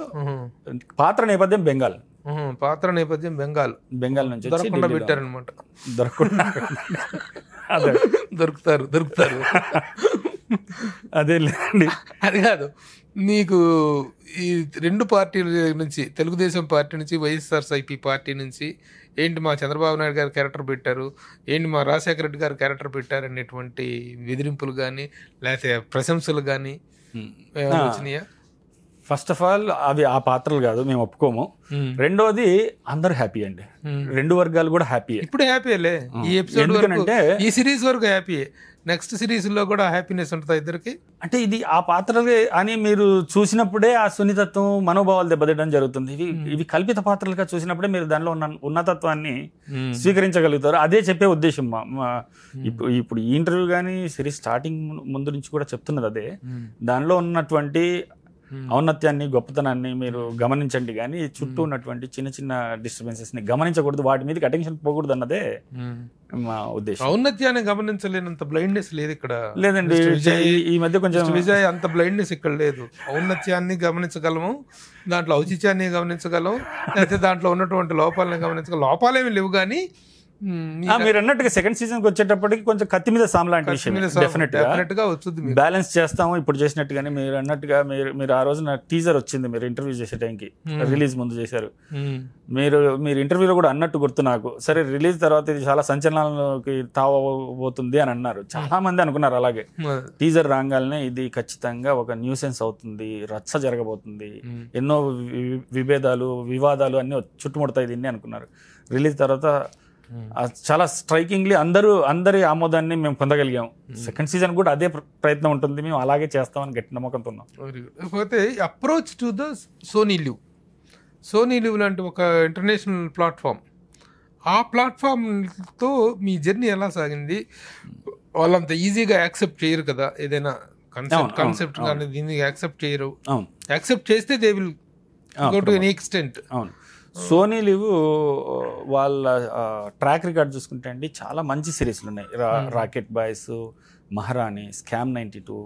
పాత్ర నేపథ్యం బెంగాల్ నుంచి పెట్టారనమాట. దొరుకుతారు అదే లేదండి. అది కాదు, నీకు ఈ రెండు పార్టీల నుంచి, తెలుగుదేశం పార్టీ నుంచి, వైఎస్ఆర్సీపీ పార్టీ నుంచి ఏంటి మా చంద్రబాబు నాయుడు గారు క్యారెక్టర్ పెట్టారు, ఏంటి మా రాజశేఖర రెడ్డి గారు క్యారెక్టర్ పెట్టారు అనేటువంటి బెదిరింపులు కానీ, లేకపోతే ప్రశంసలు కానీ వచ్చినాయా? ఫస్ట్ ఆఫ్ ఆల్ అవి ఆ పాత్రలు కాదు, మేము ఒప్పుకోము. రెండోది అందరూ హ్యాపీ అండి, రెండు వర్గాలు కూడా హ్యాపీ. ఇప్పుడు హ్యాపీలే, ఈ ఎపిసోడ్ వరకు, ఈ సిరీస్ వరకు హ్యాపీ. నెక్స్ట్ సిరీస్ లో కూడా హ్యాపీనెస్ ఉంటుంది ఇద్దరికి. అంటే ఇది ఆ పాత్రలే అని మీరు చూసినప్పుడే ఆ సున్నితత్వం, మనోభావాలు దెబ్బతిట్టడం జరుగుతుంది. ఇవి కల్పిత పాత్రలుగా చూసినప్పుడే మీరు దానిలో ఉన్న ఉన్నతత్వాన్ని స్వీకరించగలుగుతారు. అదే చెప్పే ఉద్దేశం. ఇప్పుడు ఈ ఇంటర్వ్యూ కానీ సిరీస్ స్టార్టింగ్ ముందు నుంచి కూడా చెప్తున్నది అదే. దానిలో ఉన్నటువంటి ఔన్నత్యాన్ని గొప్పతనాన్ని మీరు గమనించండి, కానీ చుట్టూ ఉన్నటువంటి చిన్న చిన్న డిస్టర్బెన్సెస్ని గమనించకూడదు, వాటి మీదకి అటెన్షన్ పోకూడదు అన్నదే మా ఉద్దేశం. ఔన్నత్యాన్ని గమనించలేనంత బ్లైండ్నెస్ లేదు ఇక్కడ. లేదండి, ఈ మధ్య కొంచెం విజయ్ అంత బ్లైండ్నెస్ ఇక్కడ లేదు. ఔన్నత్యాన్ని గమనించగలము, దాంట్లో ఔచిత్యాన్ని గమనించగలం, లేకపోతే దాంట్లో ఉన్నటువంటి లోపాలని గమనించగలం. లోపాలేమి లేవు, కానీ మీరు అన్నట్టుగా సెకండ్ సీజన్కి వచ్చేటప్పటికి కొంచెం కత్తి మీద సామ్ లాంటి విషయం డెఫినెట్ గా వచ్చింది. బ్యాలెన్స్ చేస్తాము ఇప్పుడు చేసినట్టుగానే. మీరు అన్నట్టుగా మీరు ఆ రోజున టీజర్ వచ్చింది, మీరు ఇంటర్వ్యూ చేసే టైంకి, రిలీజ్ ముందు చేశారు. మీరు ఇంటర్వ్యూలో కూడా అన్నట్టు గుర్తు నాకు. సరే, రిలీజ్ తర్వాత ఇది చాలా సంచలనాలకి తావబోతుంది అని అన్నారు. చాలా మంది అనుకున్నారు అలాగే. టీజర్ రాగానే ఇది ఖచ్చితంగా ఒక న్యూసెన్స్ అవుతుంది, రచ్చ జరగబోతుంది, ఎన్నో వివాదాలు అన్ని చుట్టుముడతాయి దీన్ని అనుకున్నారు. రిలీజ్ తర్వాత చాలా స్ట్రైకింగ్లీ అందరి ఆమోదాన్ని మేము పొందగలిగాం. సెకండ్ సీజన్ కూడా అదే ప్రయత్నం ఉంటుంది, మేము అలాగే చేస్తామని గట్టి నమ్మకంతో ఉన్నాం. కాకపోతే approach to the Sony LIV లాంటి ఒక ఇంటర్నేషనల్ ప్లాట్ఫామ్, ఆ ప్లాట్ఫామ్తో మీ జర్నీ ఎలా సాగింది? వాళ్ళంత ఈజీగా యాక్సెప్ట్ చేయరు కదా ఏదైనా కాన్సెప్ట్ కానీ, దీన్ని యాక్సెప్ట్ చేయరు. యాక్సెప్ట్ చేస్తే they will go to any extent. అవును, సోనీ లివ్ వాళ్ళ ట్రాక్ రికార్డ్ చూసుకుంటే అండి చాలా మంచి సిరీస్లు ఉన్నాయి. రాకెట్ బాయ్స్, మహారాణి, స్కామ్ 92,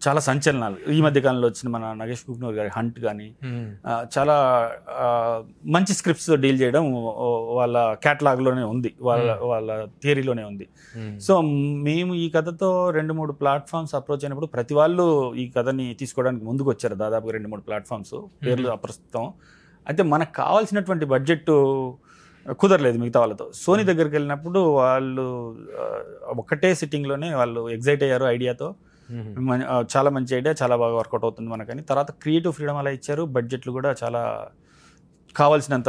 చాలా సంచలనాలు. ఈ మధ్య కాలంలో వచ్చిన మన నగేష్ కుక్నూర్ గారి హంట్ కానీ, చాలా మంచి స్క్రిప్ట్స్ డీల్ చేయడం వాళ్ళ క్యాటలాగ్లోనే ఉంది, వాళ్ళ థియరీలోనే ఉంది. సో మేము ఈ కథతో 2-3 ప్లాట్ఫామ్స్ అప్రోచ్ అయినప్పుడు ప్రతి వాళ్ళు ఈ కథని తీసుకోవడానికి ముందుకు వచ్చారు. దాదాపుగా 2-3 ప్లాట్ఫామ్స్, పేర్లు అప్రస్తుతం. అయితే మనకు కావాల్సినటువంటి బడ్జెట్ కుదరలేదు మిగతా వాళ్ళతో. సోనీ దగ్గరికి వెళ్ళినప్పుడు వాళ్ళు ఒక్కటే సిట్టింగ్లోనే వాళ్ళు ఎగ్జైట్ అయ్యారు ఐడియాతో. చాలా మంచి ఐడియా, చాలా బాగా వర్కౌట్ అవుతుంది మనకని. తర్వాత క్రియేటివ్ ఫ్రీడమ్ అలా ఇచ్చారు, బడ్జెట్లు కూడా చాలా కావాల్సినంత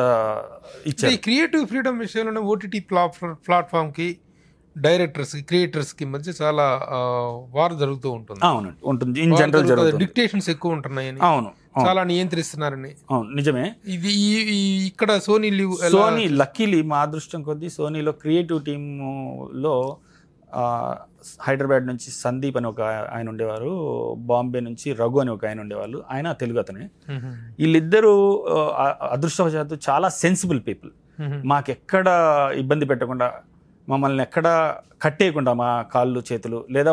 ఇచ్చారు. ఈ క్రియేటివ్ ఫ్రీడమ్ విషయంలోనే ఓటీటీ ప్లాట్ఫామ్కి, డైరెక్టర్స్కి, క్రియేటర్స్కి మధ్య చాలా వార్ జరుగుతూ ఉంటుంది. అవును, ఉంటుంది. ఇన్ జనరల్ జరుగుతుంది. డిక్టేషన్స్ ఎక్కువ ఉంటున్నాయని, అవును, చాలా నియంత్రిస్తున్నారని. అవును, నిజమే. ఇది ఇక్కడ సోనీ లక్కీలీ మా అదృష్టం కొద్దీ సోనీలో క్రియేటివ్ టీంలో హైదరాబాద్ నుంచి సందీప్ అని ఒక ఆయన ఉండేవారు, బాంబే నుంచి రఘు అని ఒక ఆయన ఉండేవాళ్ళు. ఆయన తెలుగు అతనే. వీళ్ళిద్దరూ అదృష్టవశాత్తు చాలా సెన్సిబుల్ పీపుల్. మాకెక్కడ ఇబ్బంది పెట్టకుండా, మమ్మల్ని ఎక్కడ కట్టేయకుండా, మా కాళ్ళు చేతులు లేదా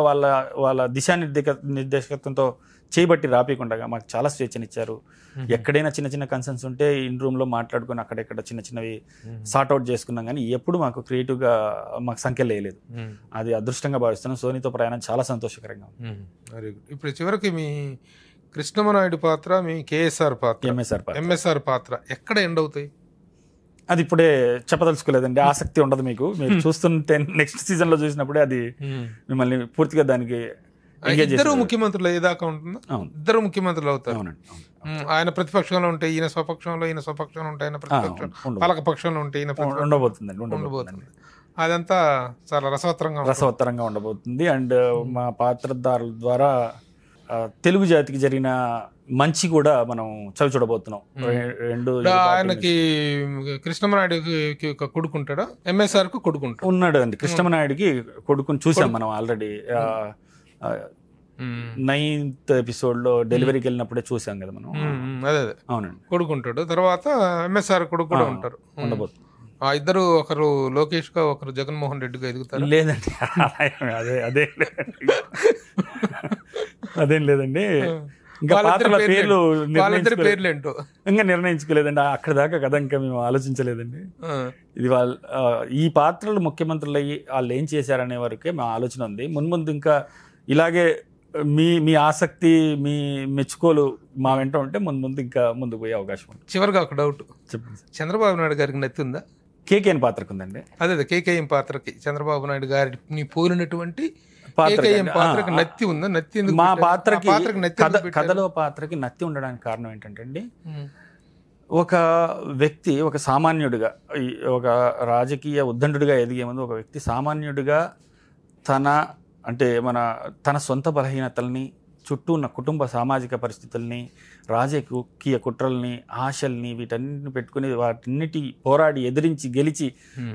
వాళ్ళ దిశానిర్దేశకత్వంతో చేయబట్టి రాపేయకుండా మాకు చాలా స్వేచ్ఛనిచ్చారు. ఎక్కడైనా చిన్న చిన్న కన్సర్న్స్ ఉంటే ఇన్ రూమ్లో మాట్లాడుకుని అక్కడెక్కడ చిన్న చిన్నవి సార్ట్అవుట్ చేసుకున్నాం, కానీ ఎప్పుడు మాకు క్రియేటివ్గా మాకు సంఖ్యలు వేయలేదు. అది అదృష్టంగా భావిస్తున్నాం. సోనీతో ప్రయాణం చాలా సంతోషకరంగా ఉంది. ఇప్పుడు చివరికి మీ కృష్ణమనాయుడు పాత్ర, మీ కేఎస్ఆర్ పాత్ర, ఎంఎస్ఆర్ పాత్ర ఎక్కడ ఎండ్ అవుతాయి? అది ఇప్పుడే చెప్పదలుచుకోలేదండి. ఆసక్తి ఉండదు మీకు. మీరు చూస్తుంటే నెక్స్ట్ సీజన్లో చూసినప్పుడే అది మిమ్మల్ని పూర్తిగా దానికి. ఇద్దరు ముఖ్యమంత్రులు ఏదాకా ఉంటుందో ఇద్దరు ముఖ్యమంత్రులు అవుతారు. ఆయన ప్రతిపక్షంలో ఉంటే ఈయన స్వపక్షంలో, ఈయన స్వపక్షంలో ఉంటే ఆయన ప్రతిపక్షం, పాలక పక్షంలో ఉంటే ఈయన ఉండబోతుంది. అదంతా చాలా రసవత్తరంగా ఉండబోతుంది. అండ్ మా పాత్రధారుల ద్వారా తెలుగు జాతికి జరిగిన మంచి కూడా మనం చవి చూడబోతున్నాం. ఆయనకి కృష్ణమనాయుడుకి కొడుకుంటాడా, ఎంఎస్ఆర్ కు కొడుకుంటాడు? ఉన్నాడు అండి. కృష్ణమనాయుడికి కొడుకుని చూసాం మనం ఆల్రెడీ. 9th ఎపిసోడ్ లో డెలివరీకి వెళ్ళినప్పుడే చూసాం కదా మనం. అదే అవునండి, కొడుకుంటాడు. తర్వాత ఎంఎస్ఆర్ కొడుకు కూడా ఉంటారు, ఉండబోతుంది. ఆ ఇద్దరు, ఒకరు లోకేష్ గా, ఒకరు జగన్మోహన్ రెడ్డిగా ఎదుగుతారు. లేదండి, అదేం లేదండి. ఇంకా పాత్రల పేర్లు పేర్లేంటో ఇంకా నిర్ణయించుకోలేదండి. అక్కడ దాకా కథ ఇంకా మేము ఆలోచించలేదండి. ఇది ఈ పాత్రలు ముఖ్యమంత్రులు అయ్యి వాళ్ళు ఏం చేశారనే వరకే మా ఆలోచన ఉంది. మున్ముందు ఇంకా ఇలాగే మీ ఆసక్తి, మీ మెచ్చుకోలు మా వెంట ఉంటే ముందు ఇంకా ముందుకు పోయే అవకాశం ఉంది. చివరిగా ఒక డౌట్ చెప్పండి. చంద్రబాబు నాయుడు గారికి నత్తి ఉందా? కేకేఎన్ పాత్రకు ఉందండి. అదే కేకేఎం పాత్రకి చంద్రబాబు నాయుడు గారిని పోలినటువంటి పాత్రకి నత్తి ఉందా? నత్తి మా పాత్రకి కథలో పాత్రకి నత్తి ఉండడానికి కారణం ఏంటంటే అండి, ఒక వ్యక్తి, ఒక సామాన్యుడిగా, ఒక రాజకీయ ఉద్దండుడిగా ఎదిగే ముందు ఒక వ్యక్తి సామాన్యుడిగా తన సొంత బలహీనతల్ని, చుట్టూ ఉన్న కుటుంబ సామాజిక పరిస్థితుల్ని, రాజకీయ కుట్రల్ని, ఆశల్ని, వీటన్నిటిని పెట్టుకుని వాటిన్నిటి పోరాడి ఎదిరించి గెలిచి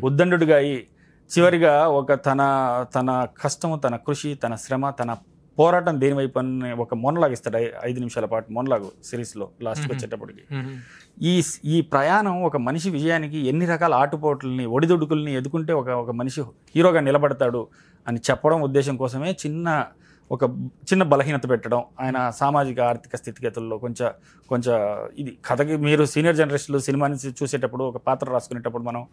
ఉద్దండుడిగా అయి చివరిగా ఒక తన కష్టము, తన కృషి, తన శ్రమ, తన పోరాటం దేనివైపు అని ఒక మొనలాగ్ ఇస్తాడు 5 నిమిషాల పాటు మొనలాగు సిరీస్లో లాస్ట్కి వచ్చేటప్పటికి. ఈ ప్రయాణం ఒక మనిషి విజయానికి ఎన్ని రకాల ఆటుపోట్లని ఒడిదుడుకుల్ని ఎదుర్కొంటే ఒక మనిషి హీరోగా నిలబడతాడు అని చెప్పడం ఉద్దేశం కోసమే చిన్న బలహీనత పెట్టడం, ఆయన సామాజిక ఆర్థిక స్థితిగతుల్లో కొంచెం ఇది కథకి మీరు సీనియర్ జనరేషన్లో సినిమాని చూసేటప్పుడు ఒక పాత్ర రాసుకునేటప్పుడు మనం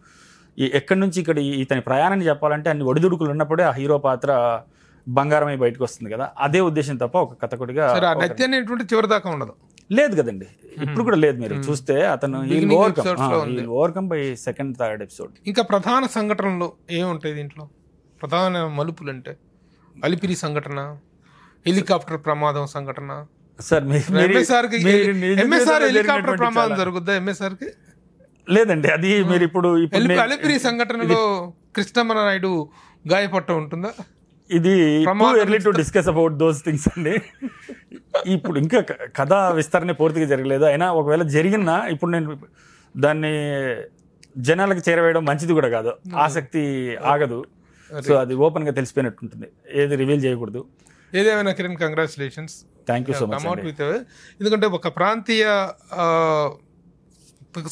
ఎక్కడి నుంచి ఇక్కడ ఇతని ప్రయాణాన్ని చెప్పాలంటే అన్ని ఒడిదుడుకులు ఉన్నప్పుడే ఆ హీరో పాత్ర బంగారమై బయటకు వస్తుంది కదా, అదే ఉద్దేశం తప్ప ఒక కథకుడిగా చివరి దాకా ఉండదు లేదు కదండి. ఇప్పుడు కూడా లేదు. మీరు చూస్తే అతను overcome by second third episode. ఇంకా ప్రధాన సంఘటనలు ఏముంటాయి దీంట్లో? ప్రధాన మలుపులు అంటే అలిపిరి సంఘటన, హెలికాప్టర్ ప్రమాదం సంఘటన. సార్ ఎంఎస్ఆర్ హెలికాప్టర్ ప్రమాదం జరుగుద్దా ఎంఎస్ఆర్కి? లేదండి, అది మీరు ఇప్పుడు అలిపిరి సంఘటనలో కృష్ణమణ నాయుడు గాయపట్ట ఉంటుందా? ఇది early to discuss about those things అండి. ఇప్పుడు ఇంకా కథ విస్తరణ పూర్తిగా జరగలేదు. అయినా ఒకవేళ జరిగినా ఇప్పుడు నేను దాన్ని జనాలకు చేరవేయడం మంచిది కూడా కాదు, ఆసక్తి ఆగదు. సో అది ఓపెన్గా తెలిసిపోయినట్టుంటుంది, ఏది రివీల్ చేయకూడదు. ఏదేమైనా Kiran, congratulations. Thank you so much. ఎందుకంటే ఒక ప్రాంతీయ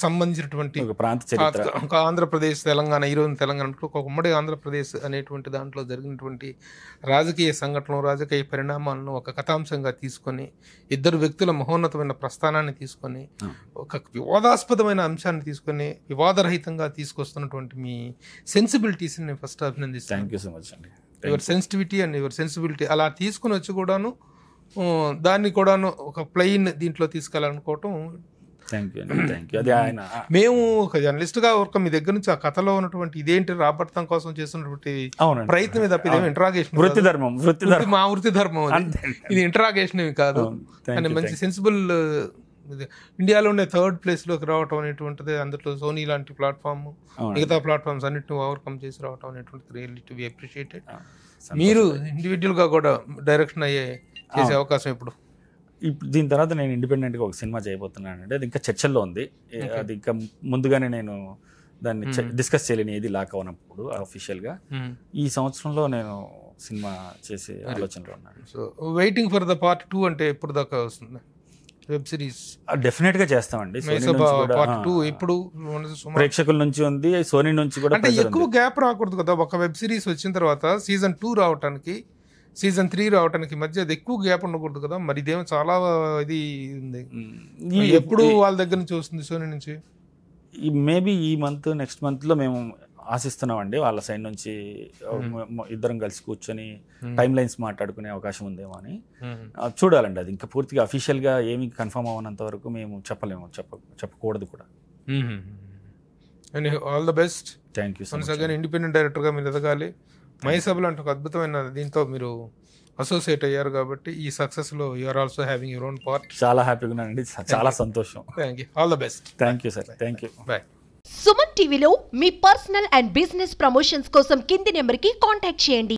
సంబంధించినటువంటి ప్రాంత చరిత్ర, ఒక ఆంధ్రప్రదేశ్ తెలంగాణ, ఈరోజు తెలంగాణ ఒక ఉమ్మడి ఆంధ్రప్రదేశ్ అనేటువంటి దాంట్లో జరిగినటువంటి రాజకీయ సంఘటనలు, రాజకీయ పరిణామాలను ఒక కథాంశంగా తీసుకొని, ఇద్దరు వ్యక్తుల మహోన్నతమైన ప్రస్థానాన్ని తీసుకొని, ఒక వివాదాస్పదమైన అంశాన్ని తీసుకొని వివాదరహితంగా తీసుకొస్తున్నటువంటి మీ సెన్సిబిలిటీస్ని నేను ఫస్ట్ అభినందిస్తాను. థ్యాంక్ యూ సో మచ్ అండి. Your sensitivity and your sensibility అలా తీసుకుని వచ్చి కూడాను దాన్ని కూడాను ఒక ప్లెయిన్ దీంట్లో తీసుకెళ్ళాలనుకోవటం. థ్యాంక్ యూ అండి, థ్యాంక్ యూ. అది ఆయన మేము ఒక జర్నలిస్ట్గా ఒక మీ దగ్గర నుంచి ఆ కథలో ఉన్నటువంటి ఇదేంటి రాబడటం కోసం చేస్తున్నటువంటి ప్రయత్నం తప్ప ఇదేమో ఇంట్రాగేషన్, వృత్తి ధర్మం మా వృత్తి ధర్మం, ఇది ఇంట్రాగేషన్ కాదు. అని మంచి సెన్సిబుల్ ఇండియాలోనే 3rd ప్లేస్లోకి రావటం అనేటువంటిది, అందులో సోనీ లాంటి ప్లాట్ఫామ్ మిగతా ప్లాట్ఫామ్స్ అన్నిటిని ఓవర్కమ్ చేసి రావటం అనేటువంటిది రియల్లీ టు బి అప్రిషియేటెడ్. మీరు ఇండివిజువల్గా కూడా డైరెక్షన్ చేసే అవకాశం ఇప్పుడు దీని తర్వాత నేను ఇండిపెండెంట్గా ఒక సినిమా చేయబోతున్నాను అండి. అది ఇంకా చర్చల్లో ఉంది. అది ఇంకా ముందుగానే నేను దాన్ని డిస్కస్ చేయలేని ఏది లాక్ అవనప్పుడు అఫీషియల్గా ఈ సంవత్సరంలో నేను సినిమా చేసే ఆలోచనలో ఉన్నాను. So waiting for the part 2 అంటే ఎప్పుడు దాకా వస్తుంది వెబ్ సిరీస్? డెఫినెట్గా చేస్తామండి. పార్ట్ 2 ఇప్పుడు ప్రేక్షకుల నుంచి ఉంది, సోనీ నుంచి కూడా. అంటే ఎక్కువ గ్యాప్ రాకూడదు కదా, ఒక వెబ్ సిరీస్ వచ్చిన తర్వాత సీజన్ 2 రావటానికి, సీజన్ 3 రావడానికి మధ్య అది ఎక్కువ గ్యాప్ ఉండకూడదు కదా. మరి ఇదేమో చాలా ఇది ఉంది. ఎప్పుడు వాళ్ళ దగ్గర నుంచి వస్తుంది సోనీ నుంచి? మేబీ ఈ మంత్, నెక్స్ట్ మంత్లో మేము ఆశిస్తున్నామండి. వాళ్ళ సైడ్ నుంచి ఇద్దరం కలిసి కూర్చొని టైం లైన్స్ మాట్లాడుకునే అవకాశం ఉందేమో అని చూడాలండి. అది ఇంకా పూర్తిగా అఫీషియల్గా ఏమి కన్ఫర్మ్ అవ్వనంత వరకు మేము చెప్పలేము, చెప్పకూడదు కూడా. All the best. Thank you so much. Independent డైరెక్టర్గా మీరు ఎదగాలి. మహేసభలు అంటే ఒక అద్భుతమైన దీంతో మీరు అసోసియేట్ అయ్యారు కాబట్టి ఈ సక్సెస్లో you are also having your own part. చాలా హ్యాపీగా ఉన్నానండి, చాలా సంతోషం. Thank you, all the best. Thank you sir, thank you, bye. Suman టీవీలో మీ పర్సనల్ అండ్ బిజినెస్ ప్రమోషన్స్ కోసం కింది నెంబర్కి కాంటాక్ట్ చేయండి.